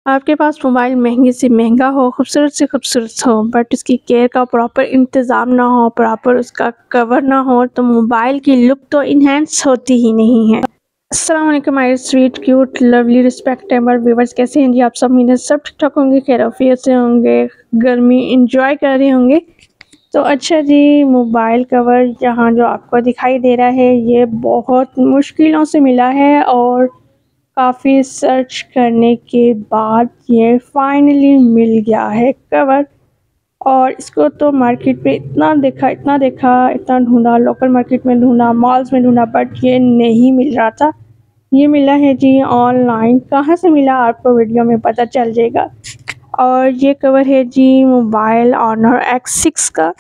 आपके पास मोबाइल महंगे से महंगा हो, खूबसूरत से खूबसूरत हो, बट उसकी केयर का प्रॉपर इंतज़ाम ना हो, प्रॉपर उसका कवर ना हो, तो मोबाइल की लुक तो इन्हेंस होती ही नहीं है। अस्सलाम वालेकुम my sweet cute lovely respectable viewers, कैसे हैं जी आप सब? उम्मीद है सब ठीक ठाक होंगे, खैरियत से होंगे, गर्मी इंजॉय कर रहे होंगे। तो अच्छा जी, मोबाइल कवर यहाँ जो आपको दिखाई दे रहा है ये बहुत मुश्किलों से मिला है और काफ़ी सर्च करने के बाद ये फाइनली मिल गया है कवर। और इसको तो मार्केट में इतना ढूंढा, लोकल मार्केट में ढूंढा, मॉल्स में ढूंढा, बट ये नहीं मिल रहा था। ये मिला है जी ऑनलाइन। कहाँ से मिला आपको वीडियो में पता चल जाएगा। और ये कवर है जी मोबाइल ऑनर X6 का।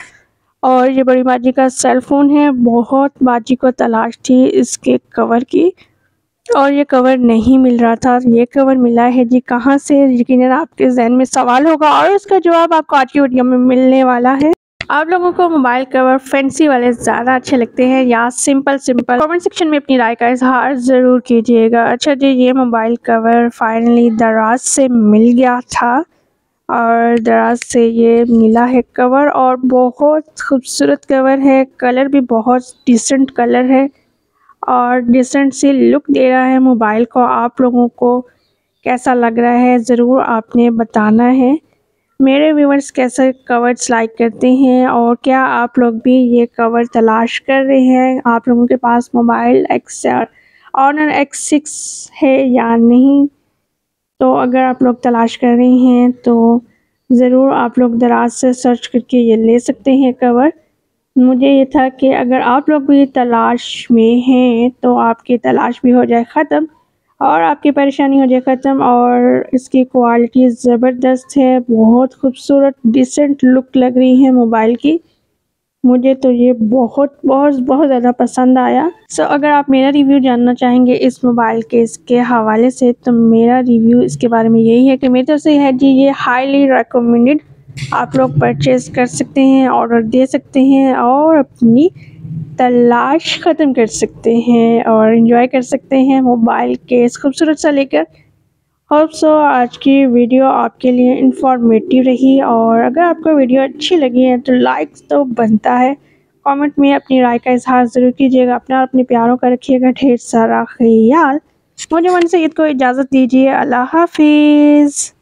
और ये बड़ी बाजी का सेल फ़ोन है। बहुत बाजी को तलाश थी इसके कवर की और ये कवर नहीं मिल रहा था। ये कवर मिला है जी कहाँ से? यकीनन आपके ज़हन में सवाल होगा और उसका जवाब आपको आज की वीडियो में मिलने वाला है। आप लोगों को मोबाइल कवर फैंसी वाले ज़्यादा अच्छे लगते हैं या सिंपल? कमेंट सेक्शन में अपनी राय का इजहार ज़रूर कीजिएगा। अच्छा जी, ये मोबाइल कवर फाइनली दराज से मिल गया था और दराज से ये मिला है कवर और बहुत खूबसूरत कवर है। कलर भी बहुत डिसेंट कलर है और डिसेंट सी लुक दे रहा है मोबाइल को। आप लोगों को कैसा लग रहा है ज़रूर आपने बताना है। मेरे व्यूअर्स कैसे कवर्स लाइक करते हैं और क्या आप लोग भी ये कवर तलाश कर रहे हैं? आप लोगों के पास मोबाइल ऑनर X6 है या नहीं? तो अगर आप लोग तलाश कर रहे हैं तो ज़रूर आप लोग दराज से सर्च करके ये ले सकते हैं कवर। मुझे ये था कि अगर आप लोग भी तलाश में हैं तो आपकी तलाश भी हो जाए ख़त्म और आपकी परेशानी हो जाए ख़त्म। और इसकी क्वालिटी ज़बरदस्त है, बहुत खूबसूरत डिसेंट लुक लग रही है मोबाइल की। मुझे तो ये बहुत बहुत बहुत ज़्यादा पसंद आया। अगर आप मेरा रिव्यू जानना चाहेंगे इस मोबाइल के इसके हवाले से तो मेरा रिव्यू इसके बारे में यही है कि मेरी तरफ से है जी ये हाईली रिकमेंडेड। आप लोग परचेज़ कर सकते हैं, ऑर्डर दे सकते हैं और अपनी तलाश ख़त्म कर सकते हैं और एंजॉय कर सकते हैं मोबाइल केस खूबसूरत सा लेकर। होप सो आज की वीडियो आपके लिए इंफॉर्मेटिव रही और अगर आपको वीडियो अच्छी लगी है तो लाइक तो बनता है। कमेंट में अपनी राय का इजहार ज़रूर कीजिएगा। अपना और अपने प्यारों का रखिएगा ढेर सारा ख्याल। मुझे मन से ईद को इजाज़त दीजिए। अल्लाह हाफिज़।